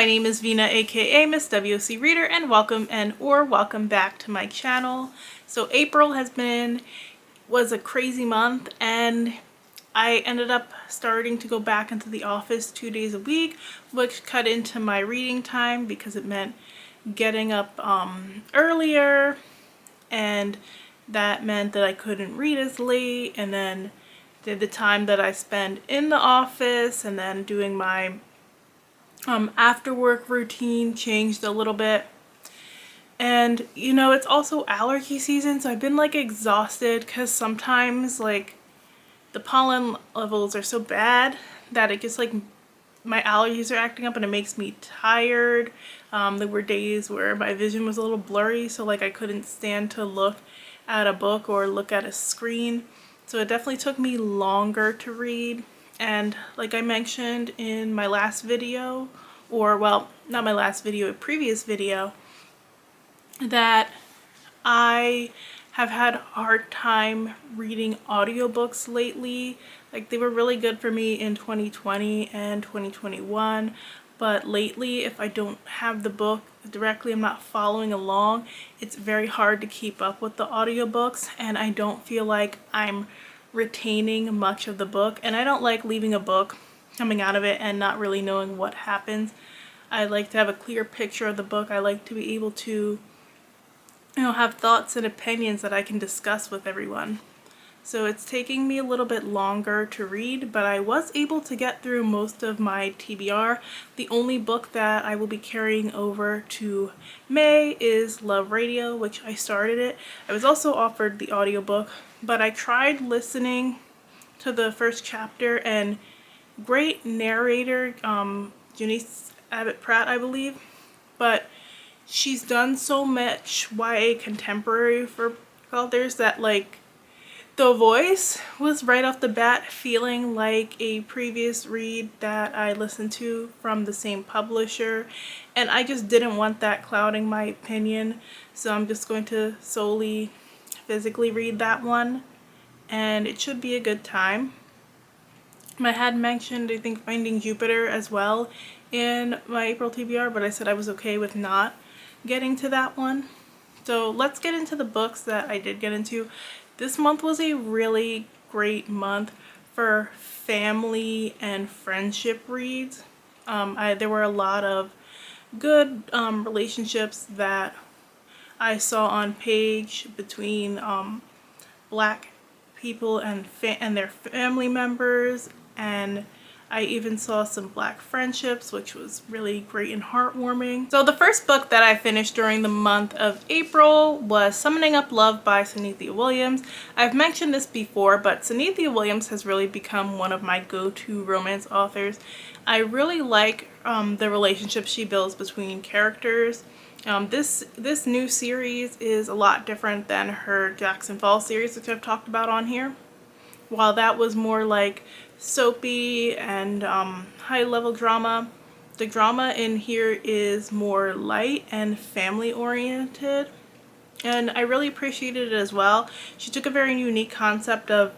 my name is Vina, aka Miss WC Reader, and welcome back to my channel. So April was a crazy month, and I ended up starting to go back into the office 2 days a week, which cut into my reading time because it meant getting up earlier, and that meant that I couldn't read as late, and then the time that I spend in the office and then doing my after work routine changed a little bit. And you know, it's also allergy season, so I've been like exhausted because sometimes like the pollen levels are so bad that it just like my allergies are acting up and it makes me tired. There were days where my vision was a little blurry, so like I couldn't stand to look at a book or look at a screen. So it definitely took me longer to read. And like I mentioned in my last video, or well, not my last video, a previous video, that I have had a hard time reading audiobooks lately. Like they were really good for me in 2020 and 2021, but lately if I don't have the book directly, I'm not following along, it's very hard to keep up with the audiobooks, and I don't feel like I'm retaining much of the book, and I don't like leaving a book coming out of it and not really knowing what happens. I like to have a clear picture of the book. I like to be able to, you know, have thoughts and opinions that I can discuss with everyone. So it's taking me a little bit longer to read, but I was able to get through most of my TBR. The only book that I will be carrying over to May is Love Radio, which I started it. I was also offered the audiobook, but I tried listening to the first chapter, and great narrator, Janice Abbott Pratt, I believe, but she's done so much YA contemporary for authors that like the voice was right off the bat feeling like a previous read that I listened to from the same publisher, and I just didn't want that clouding my opinion, so I'm just going to solely physically read that one, and it should be a good time. I had mentioned, I think, Finding Jupiter as well in my April TBR, but I said I was okay with not getting to that one. So let's get into the books that I did get into. This month was a really great month for family and friendship reads. There were a lot of good relationships that I saw on page between Black people and their family members, and I even saw some Black friendships, which was really great and heartwarming. So the first book that I finished during the month of April was Summoning Up Love by Sunithia Williams. I've mentioned this before, but Sunithia Williams has really become one of my go-to romance authors. I really like the relationship she builds between characters. This new series is a lot different than her Jackson Falls series, which I've talked about on here. While that was more like soapy and high-level drama, the drama in here is more light and family-oriented, and I really appreciated it as well. She took a very unique concept of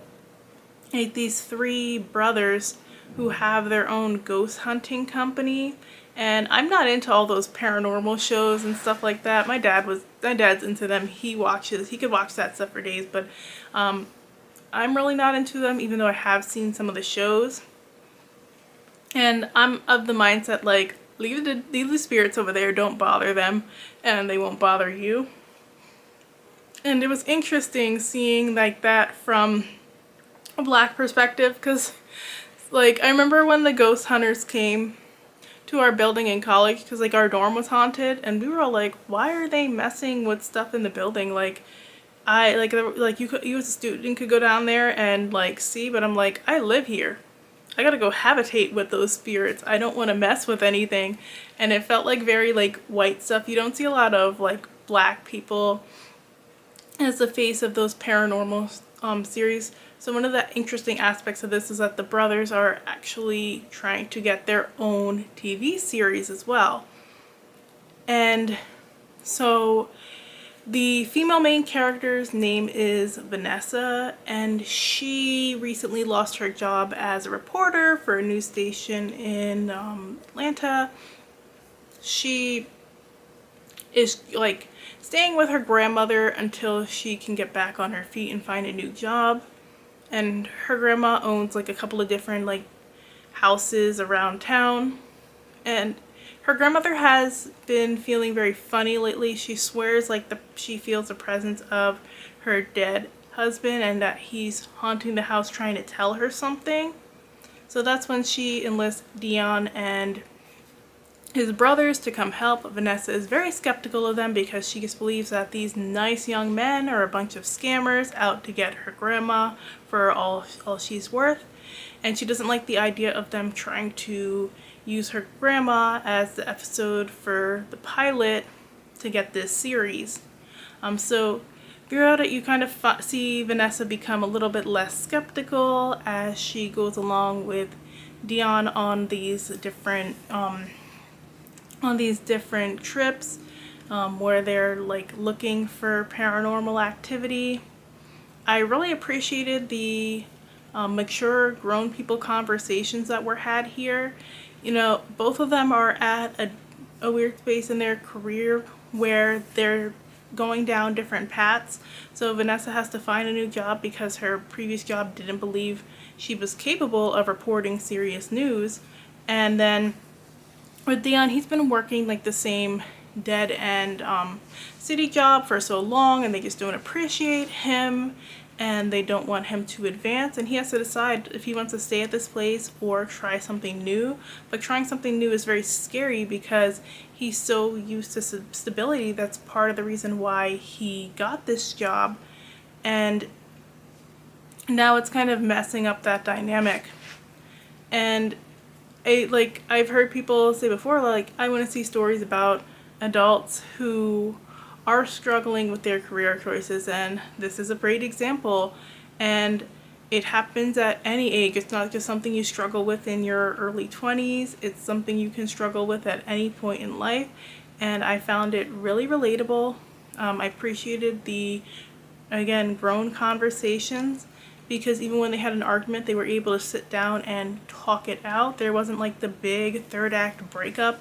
like these three brothers who have their own ghost hunting company, and I'm not into all those paranormal shows and stuff like that. My dad's into them. He could watch that stuff for days, but I'm really not into them, even though I have seen some of the shows. And I'm of the mindset like, leave the spirits over there, don't bother them, and they won't bother you. And it was interesting seeing like that from a Black perspective, because like I remember when the ghost hunters came to our building in college, because like our dorm was haunted, and we were all like, why are they messing with stuff in the building? Like you as a student could go down there and like see, but I'm like, I live here. I gotta go habitate with those spirits. I don't want to mess with anything. And it felt like very like white stuff. You don't see a lot of like Black people as the face of those paranormal series. So one of the interesting aspects of this is that the brothers are actually trying to get their own TV series as well. And so the female main character's name is Vanessa, and she recently lost her job as a reporter for a news station in Atlanta, she is like staying with her grandmother until she can get back on her feet and find a new job. And her grandma owns like a couple of different like houses around town. And her grandmother has been feeling very funny lately. She swears like she feels the presence of her dead husband and that he's haunting the house trying to tell her something. So that's when she enlists Dion and his brothers to come help. Vanessa is very skeptical of them because she just believes that these nice young men are a bunch of scammers out to get her grandma for all she's worth. And she doesn't like the idea of them trying to use her grandma as the episode for the pilot to get this series. So throughout it, you kind of see Vanessa become a little bit less skeptical as she goes along with Dion on these different trips where they're like looking for paranormal activity. I really appreciated the mature grown people conversations that were had here. You know, both of them are at a weird space in their career where they're going down different paths. So Vanessa has to find a new job because her previous job didn't believe she was capable of reporting serious news. And then with Dion, he's been working like the same dead end city job for so long, and they just don't appreciate him and they don't want him to advance, and he has to decide if he wants to stay at this place or try something new. But trying something new is very scary because he's so used to stability. That's part of the reason why he got this job, and now it's kind of messing up that dynamic. And I've heard people say before, like, I want to see stories about adults who are struggling with their career choices, and this is a great example. And it happens at any age. It's not just something you struggle with in your early 20s. It's something you can struggle with at any point in life, and I found it really relatable. I appreciated the, again, grown conversations, because even when they had an argument, they were able to sit down and talk it out. There wasn't like the big third act breakup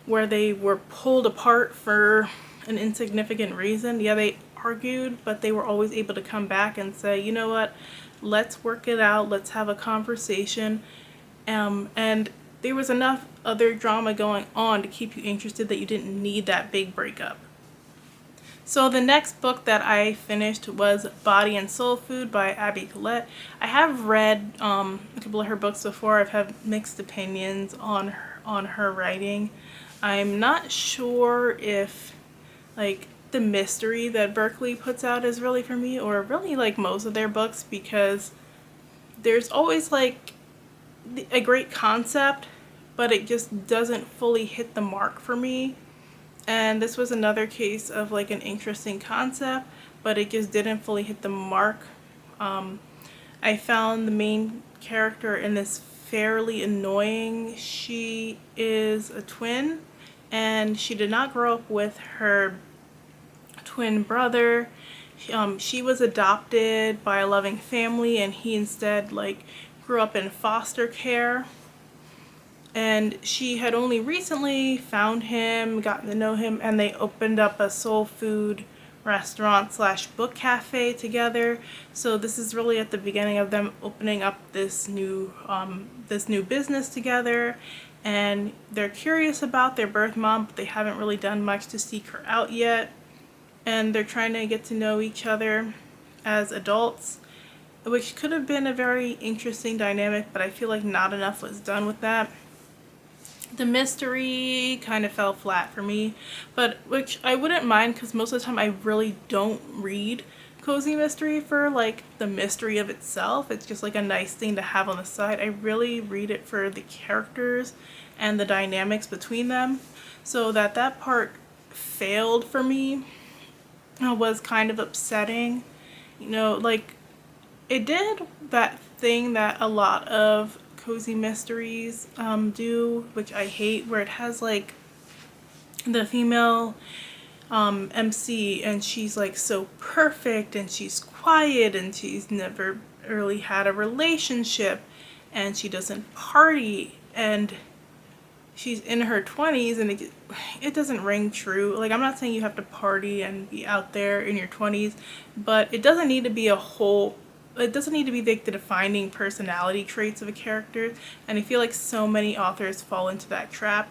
where they were pulled apart for an insignificant reason. Yeah, they argued, but they were always able to come back and say, you know what, let's work it out, let's have a conversation. And there was enough other drama going on to keep you interested that you didn't need that big breakup. So the next book that I finished was Body and Soul Food by Abby Collette. I have read a couple of her books before. I've had mixed opinions on her writing. I'm not sure if like the mystery that Berkeley puts out is really for me, or really like most of their books, because there's always like a great concept, but it just doesn't fully hit the mark for me. And this was another case of like an interesting concept, but it just didn't fully hit the mark. I found the main character in this fairly annoying. She is a twin, and she did not grow up with her twin brother. She was adopted by a loving family, and he instead like grew up in foster care. And she had only recently found him, gotten to know him, and they opened up a soul food restaurant slash book cafe together. So this is really at the beginning of them opening up this new business together. And they're curious about their birth mom, but they haven't really done much to seek her out yet. And they're trying to get to know each other as adults, which could have been a very interesting dynamic, but I feel like not enough was done with that. The mystery kind of fell flat for me, but which I wouldn't mind, because most of the time I really don't read cozy mystery for like the mystery of itself. It's just like a nice thing to have on the side. I really read it for the characters and the dynamics between them. So that part failed for me was kind of upsetting. You know, like it did that thing that a lot of cozy mysteries do, which I hate, where it has like the female MC, and she's like so perfect, and she's quiet, and she's never really had a relationship, and she doesn't party, and she's in her 20s, and it doesn't ring true. Like, I'm not saying you have to party and be out there in your 20s, but it doesn't need to be it doesn't need to be like the defining personality traits of a character, and I feel like so many authors fall into that trap.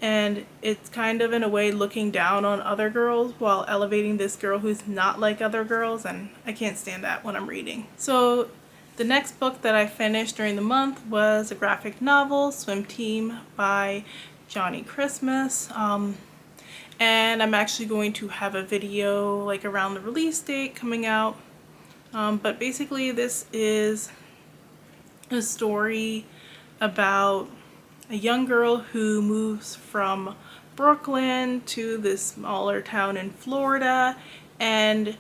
And it's kind of in a way looking down on other girls while elevating this girl who's not like other girls, and I can't stand that when I'm reading. So the next book that I finished during the month was a graphic novel, Swim Team by Johnny Christmas. And I'm actually going to have a video like around the release date coming out. But basically this is a story about a young girl who moves from Brooklyn to this smaller town in Florida, and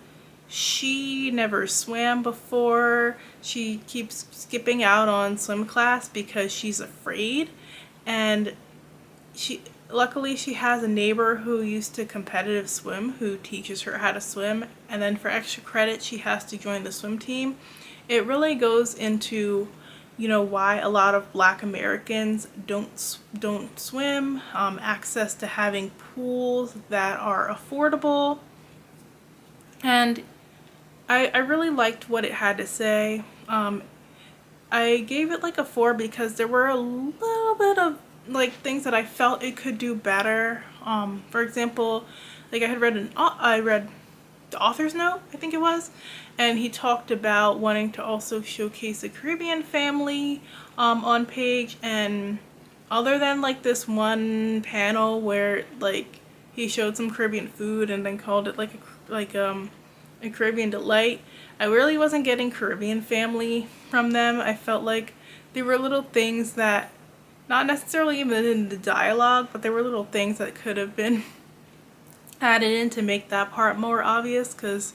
she never swam before. She keeps skipping out on swim class because she's afraid, and luckily she has a neighbor who used to competitive swim who teaches her how to swim, and then for extra credit she has to join the swim team. It really goes into, you know, why a lot of Black Americans don't swim, access to having pools that are affordable, and I really liked what it had to say. I gave it like a 4 because there were a little bit of like things that I felt it could do better. For example, like I read the author's note, I think it was, and he talked about wanting to also showcase a Caribbean family on page, and other than like this one panel where like he showed some Caribbean food and then called it like a Caribbean delight, I really wasn't getting Caribbean family from them. I felt like there were little things that, not necessarily even in the dialogue, but there were little things that could have been added in to make that part more obvious, because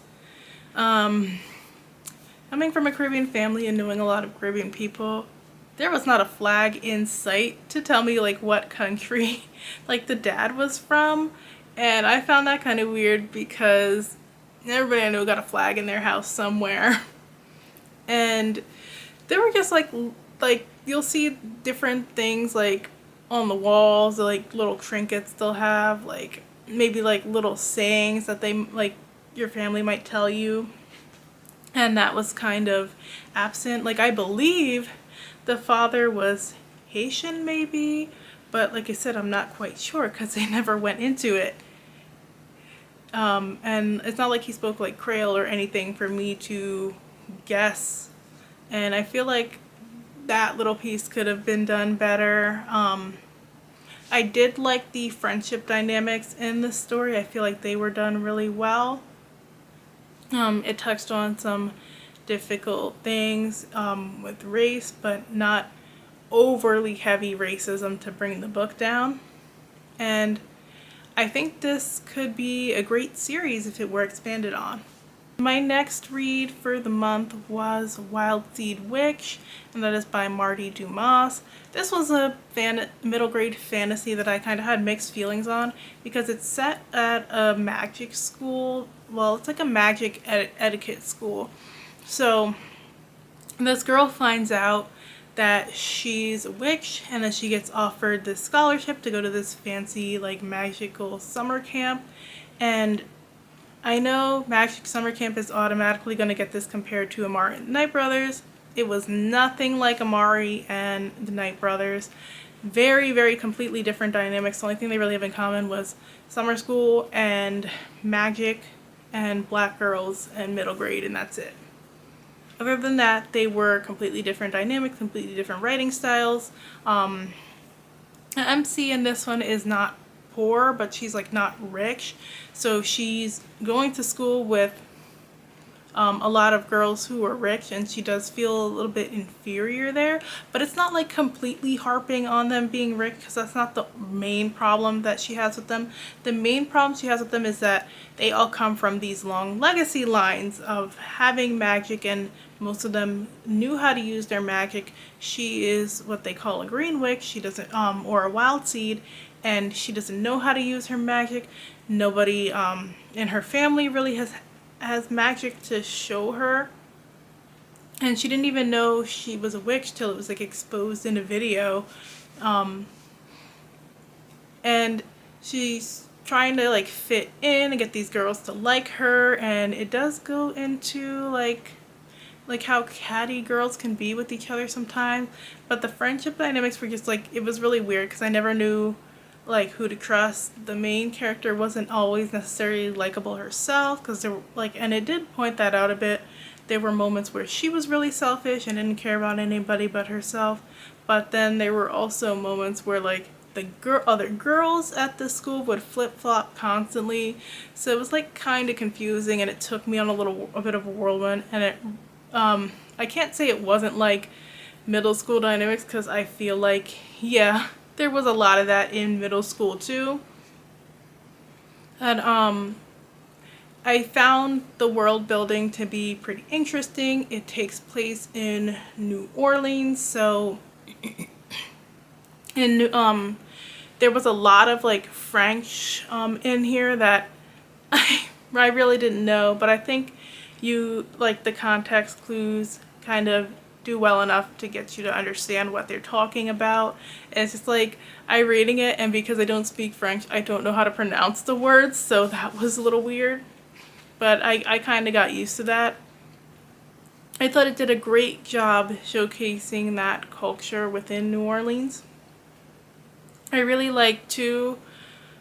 coming from a Caribbean family and knowing a lot of Caribbean people, there was not a flag in sight to tell me like what country like the dad was from, and I found that kind of weird because everybody I know got a flag in their house somewhere. And they were just like you'll see different things like on the walls, like little trinkets they'll have, like maybe like little sayings that they like your family might tell you, and that was kind of absent. Like I believe the father was Haitian maybe, but like I said, I'm not quite sure because they never went into it. And it's not like he spoke like Creole or anything for me to guess, and I feel like that little piece could have been done better. I did like the friendship dynamics in the story. I feel like they were done really well. It touched on some difficult things with race, but not overly heavy racism to bring the book down. And I think this could be a great series if it were expanded on. My next read for the month was Wildseed Witch, and that is by Marty Dumas. This was a middle grade fantasy that I kind of had mixed feelings on because it's set at a magic school. Well, it's like a magic etiquette school. So this girl finds out that she's a witch, and then she gets offered this scholarship to go to this fancy like magical summer camp. And I know Magic Summer Camp is automatically going to get this compared to Amari and the Night Brothers. It was nothing like Amari and the Night Brothers. Very, very completely different dynamics. The only thing they really have in common was summer school and magic and black girls and middle grade, and that's it. Other than that, they were completely different dynamics, completely different writing styles. MC in this one is not poor, but she's like not rich, so she's going to school with a lot of girls who are rich, and she does feel a little bit inferior there, but it's not like completely harping on them being rich, because that's not the main problem that she has with them. The main problem she has with them is that they all come from these long legacy lines of having magic, and most of them knew how to use their magic. She is what they call a green witch. She doesn't or a wild seed, and she doesn't know how to use her magic. Nobody in her family really has magic to show her, and she didn't even know she was a witch till it was like exposed in a video. and she's trying to like fit in and get these girls to like her, and it does go into like how catty girls can be with each other sometimes. But the friendship dynamics were just like, it was really weird because I never knew like who to trust. The main character wasn't always necessarily likable herself, because there were like, and it did point that out a bit, there were moments where she was really selfish and didn't care about anybody but herself. But then there were also moments where like the other girls at the school would flip-flop constantly. So it was like kind of confusing, and it took me on a bit of a whirlwind. And it I can't say it wasn't like middle school dynamics, because I feel like, yeah, there was a lot of that in middle school too. And I found the world building to be pretty interesting. It takes place in New Orleans, so in there was a lot of like French in here that I really didn't know, but I think you like the context clues kind of do well enough to get you to understand what they're talking about. And it's just like, I reading it, and because I don't speak French, I don't know how to pronounce the words, so that was a little weird. But I kind of got used to that. I thought it did a great job showcasing that culture within New Orleans. I really liked too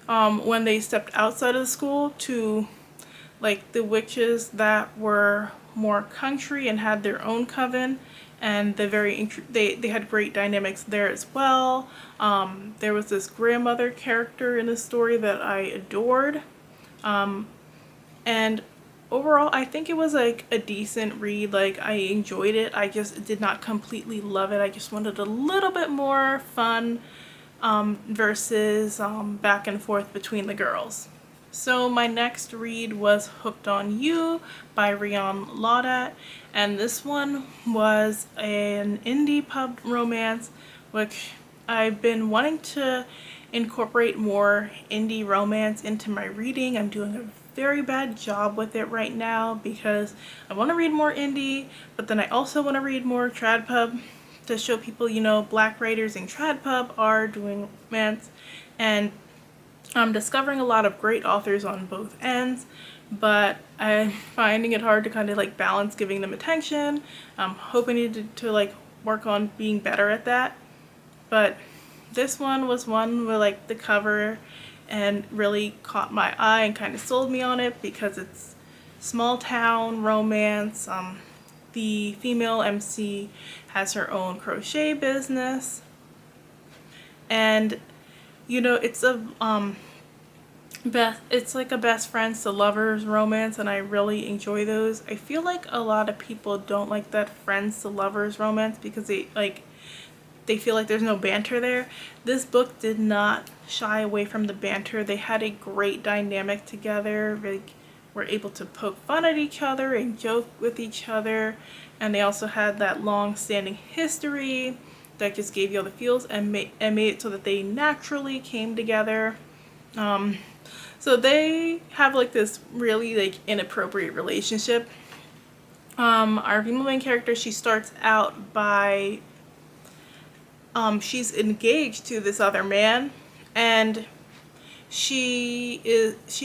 when they stepped outside of the school to like the witches that were more country and had their own coven, and they had great dynamics there as well. There was this grandmother character in the story that I adored, and overall I think it was like a decent read. Like, I enjoyed it. I just did not completely love it. I just wanted a little bit more fun versus back and forth between the girls. So my next read was Hooked on You by Rion Laudat, and this one was an indie pub romance, which I've been wanting to incorporate more indie romance into my reading. I'm doing a very bad job with it right now because I want to read more indie, but then I also want to read more trad pub to show people, you know, black writers in trad pub are doing romance, and I'm discovering a lot of great authors on both ends, but I'm finding it hard to kind of like balance giving them attention. I'm hoping to like work on being better at that. But this one was one where like the cover and really caught my eye and kind of sold me on it because it's small town romance. The female MC has her own crochet business, and you know, it's it's like a best friends to lovers romance, and I really enjoy those. I feel like a lot of people don't like that friends to lovers romance because they feel like there's no banter there. This book did not shy away from the banter. They had a great dynamic together. They were able to poke fun at each other and joke with each other, and they also had that long-standing history that just gave you all the feels and made it so that they naturally came together. So they have like this really like inappropriate relationship. Our female main character, she starts out by she's engaged to this other man, and she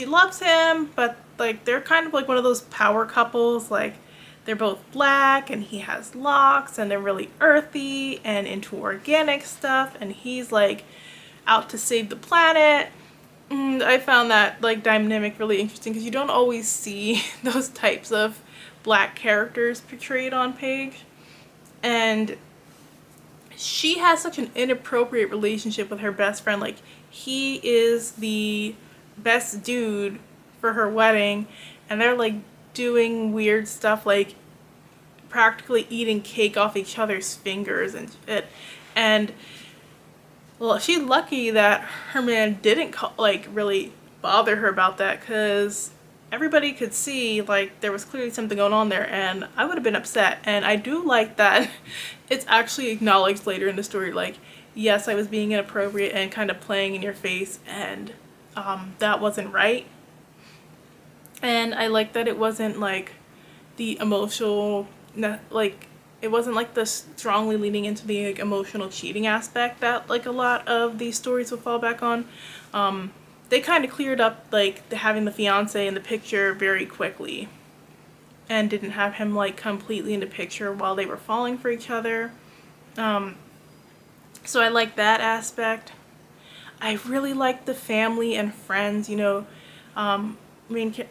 loves him, but like they're kind of like one of those power couples. Like, they're both black and he has locks, and they're really earthy and into organic stuff, and he's like out to save the planet. I found that like dynamic really interesting because you don't always see those types of black characters portrayed on page. And she has such an inappropriate relationship with her best friend. Like, he is the best dude for her wedding, and they're like doing weird stuff, like practically eating cake off each other's fingers and shit. And well, she's lucky that her man didn't like really bother her about that, because everybody could see like there was clearly something going on there, and I would have been upset. And I do like that it's actually acknowledged later in the story, like, yes, I was being inappropriate and kind of playing in your face, and that wasn't right. And I like that it wasn't like the emotional, like it wasn't like the strongly leaning into the like emotional cheating aspect that like a lot of these stories will fall back on. They kind of cleared up like having the fiance in the picture very quickly, and didn't have him like completely in the picture while they were falling for each other. So I like that aspect. I really liked the family and friends, you know.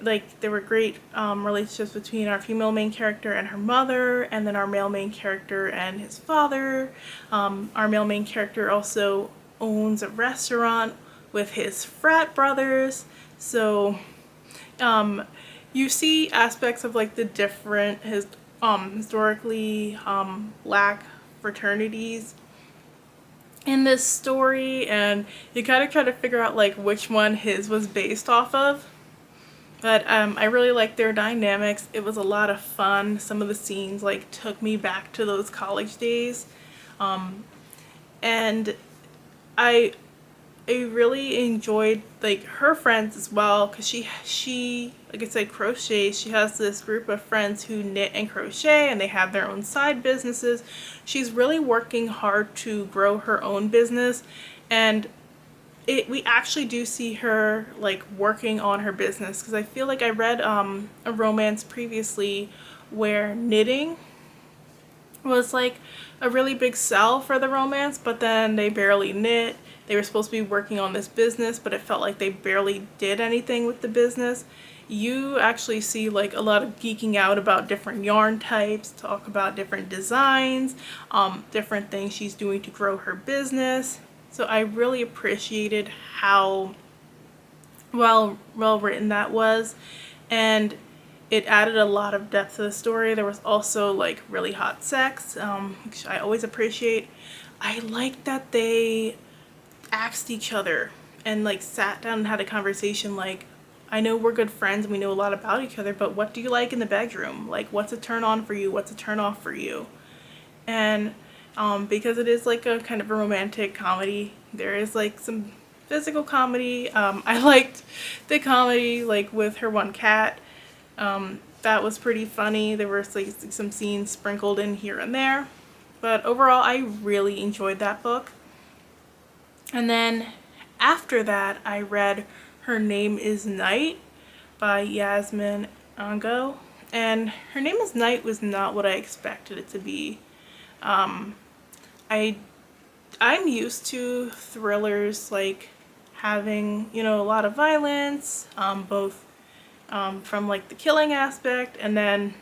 Like there were great relationships between our female main character and her mother, and then our male main character and his father. Our male main character also owns a restaurant with his frat brothers. So you see aspects of like the different historically black fraternities in this story, and you kind of try to figure out like which one his was based off of. But I really liked their dynamics. It was a lot of fun. Some of the scenes like took me back to those college days. And I really enjoyed like her friends as well, because she like I said, crochets. She has this group of friends who knit and crochet, and they have their own side businesses. She's really working hard to grow her own business, and we actually do see her like working on her business, because I feel like I read a romance previously where knitting was like a really big sell for the romance, but then they barely knit. They were supposed to be working on this business, but it felt like they barely did anything with the business. You actually see like a lot of geeking out about different yarn types, talk about different designs, different things she's doing to grow her business. So I really appreciated how well written that was, and it added a lot of depth to the story. There was also like really hot sex, which I always appreciate. I like that they asked each other and like sat down and had a conversation like, I know we're good friends and we know a lot about each other, but what do you like in the bedroom? Like, what's a turn on for you? What's a turn off for you? And because it is like a kind of a romantic comedy, there is like some physical comedy. I liked the comedy like with her one cat. That was pretty funny. There were like some scenes sprinkled in here and there, but overall I really enjoyed that book. And then after that I read Her Name is Night by Yasmin Ango, and Her Name is Night was not what I expected it to be. I'm used to thrillers like having, you know, a lot of violence, both from like the killing aspect and then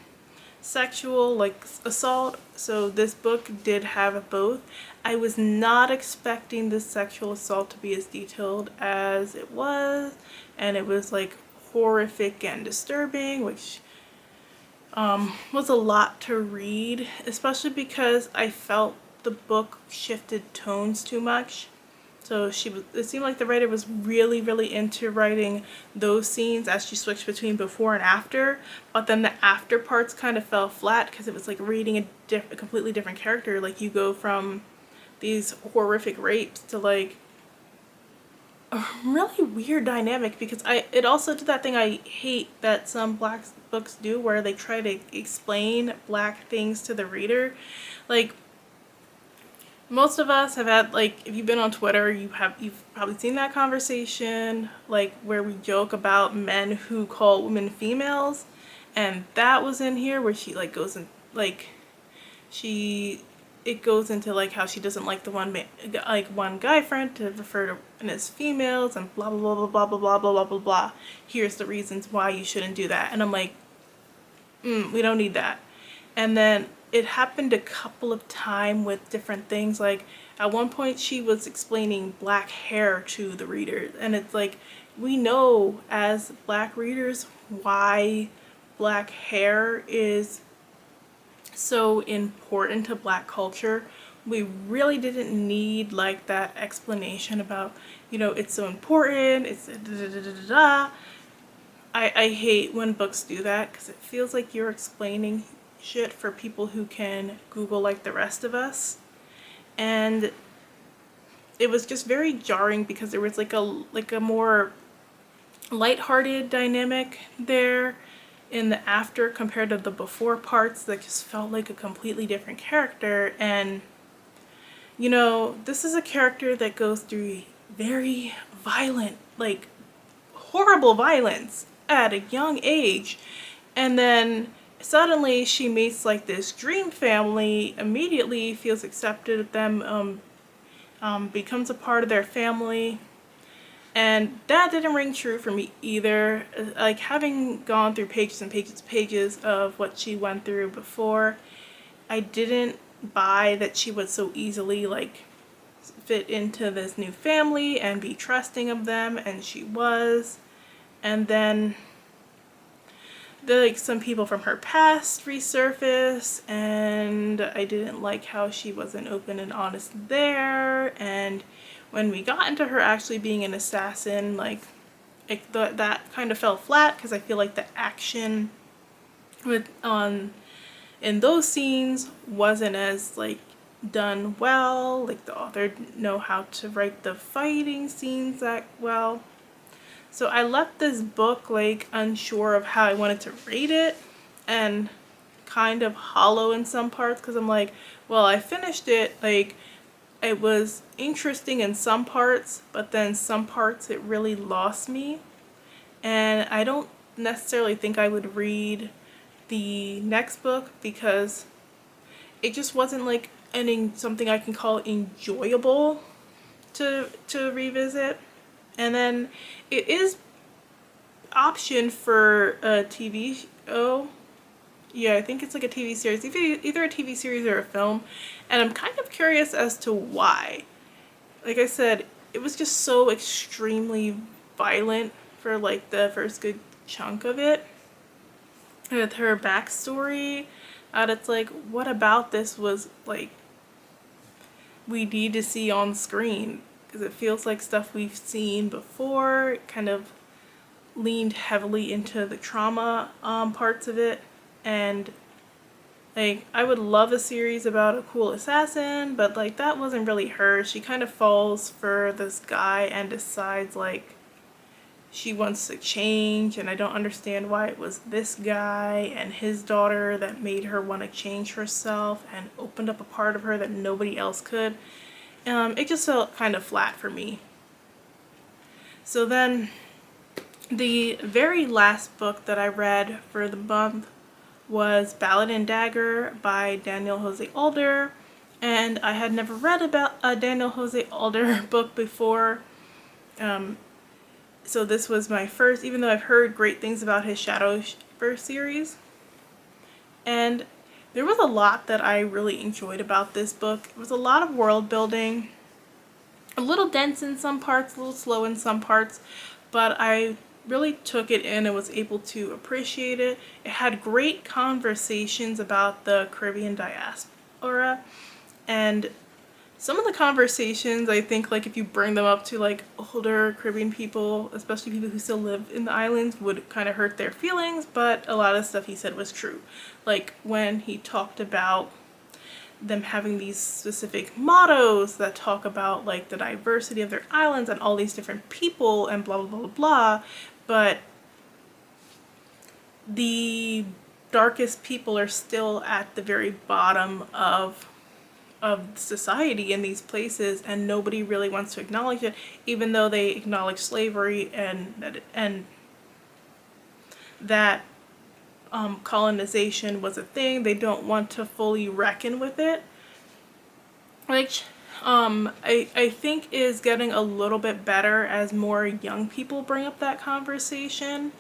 sexual like assault. So this book did have both. I was not expecting the sexual assault to be as detailed as it was, and it was like horrific and disturbing, which was a lot to read, especially because I felt the book shifted tones too much. So it seemed like the writer was really into writing those scenes as she switched between before and after, but then the after parts kind of fell flat because it was like reading a completely different character. Like you go from these horrific rapes to like a really weird dynamic, because it also did that thing I hate that some black books do where they try to explain black things to the reader. Like most of us have had, like, if you've been on Twitter, you've probably seen that conversation, like where we joke about men who call women females, and that was in here where she like goes in like it goes into like how she doesn't like the one guy friend to refer to women as females and blah blah blah blah blah blah blah blah blah blah. Here's the reasons why you shouldn't do that, and I'm like, we don't need that. And then it happened a couple of times with different things. Like at one point she was explaining black hair to the reader, and it's like, we know as black readers why black hair is so important to black culture. We really didn't need like that explanation about, you know, it's so important, it's da da da da da. I hate when books do that, because it feels like you're explaining shit for people who can Google like the rest of us. And it was just very jarring because there was like a more lighthearted dynamic there, in the after compared to the before parts that just felt like a completely different character. And you know, this is a character that goes through very violent, like horrible violence at a young age, and then suddenly she meets like this dream family, immediately feels accepted with them, becomes a part of their family. And that didn't ring true for me either. Like, having gone through pages and pages and pages of what she went through before, I didn't buy that she would so easily like fit into this new family and be trusting of them, and she was. And then like some people from her past resurface, and I didn't like how she wasn't open and honest there. And when we got into her actually being an assassin, like that kind of fell flat, because I feel like the action with in those scenes wasn't as like done well. Like, the author didn't know how to write the fighting scenes that well. So I left this book like unsure of how I wanted to rate it, and kind of hollow in some parts, because I'm like, well, I finished it, like it was interesting in some parts, but then some parts it really lost me. And I don't necessarily think I would read the next book, because it just wasn't like something I can call enjoyable to revisit. And then it is optioned for a TV show. Yeah, I think it's like a TV series, either a TV series or a film. And I'm kind of curious as to why. Like I said, it was just so extremely violent for like the first good chunk of it. With her backstory, it's like, what about this was like we need to see on screen? Because it feels like stuff we've seen before. It kind of leaned heavily into the trauma parts of it. And like, I would love a series about a cool assassin, but like that wasn't really her. She kind of falls for this guy and decides like she wants to change, and I don't understand why it was this guy and his daughter that made her want to change herself and opened up a part of her that nobody else could. It just felt kind of flat for me. So then the very last book that I read for the month was Ballad and Dagger by Daniel Jose Alder, and I had never read about a Daniel Jose Alder book before. So this was my first, even though I've heard great things about his Shadowverse series. And there was a lot that I really enjoyed about this book. It was a lot of world building, a little dense in some parts, a little slow in some parts, but I really took it in and was able to appreciate it. It had great conversations about the Caribbean diaspora, and some of the conversations, I think, like if you bring them up to like older Caribbean people, especially people who still live in the islands, would kind of hurt their feelings, but a lot of stuff he said was true. Like when he talked about them having these specific mottos that talk about like the diversity of their islands and all these different people and blah blah blah blah blah, but the darkest people are still at the very bottom of society in these places, and nobody really wants to acknowledge it, even though they acknowledge slavery and that colonization was a thing. They don't want to fully reckon with it, which I think is getting a little bit better as more young people bring up that conversation.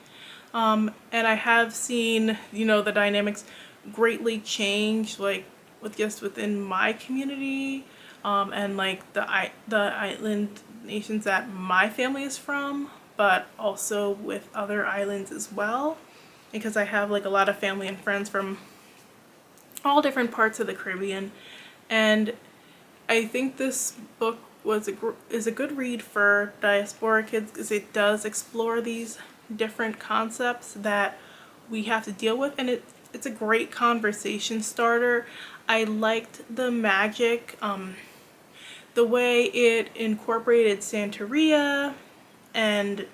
And I have seen, you know, the dynamics greatly change, like within my community, and like the island nations that my family is from, but also with other islands as well, because I have like a lot of family and friends from all different parts of the Caribbean. And I think this book is a good read for diaspora kids, because it does explore these different concepts that we have to deal with, and it's a great conversation starter. I liked the magic, the way it incorporated Santeria and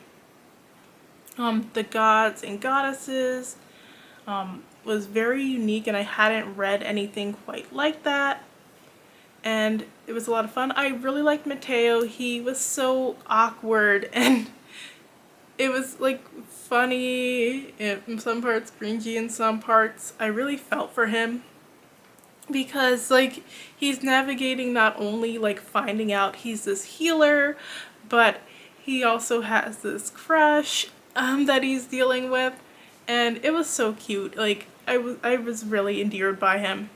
the gods and goddesses. was very unique, and I hadn't read anything quite like that. And it was a lot of fun. I really liked Mateo. He was so awkward, and it was like funny in some parts, cringy in some parts. I really felt for him because like he's navigating not only like finding out he's this healer, but he also has this crush that he's dealing with, and it was so cute. Like I was really endeared by him.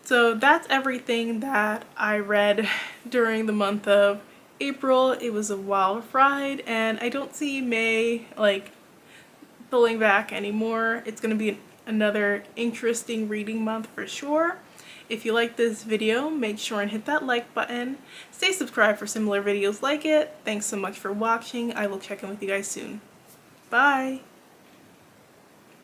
So that's everything that I read during the month of April. It was a wild ride, and I don't see May like pulling back anymore. It's gonna be another interesting reading month for sure. If you like this video, make sure and hit that like button. Stay subscribed for similar videos like it. Thanks so much for watching. I will check in with you guys soon. Bye!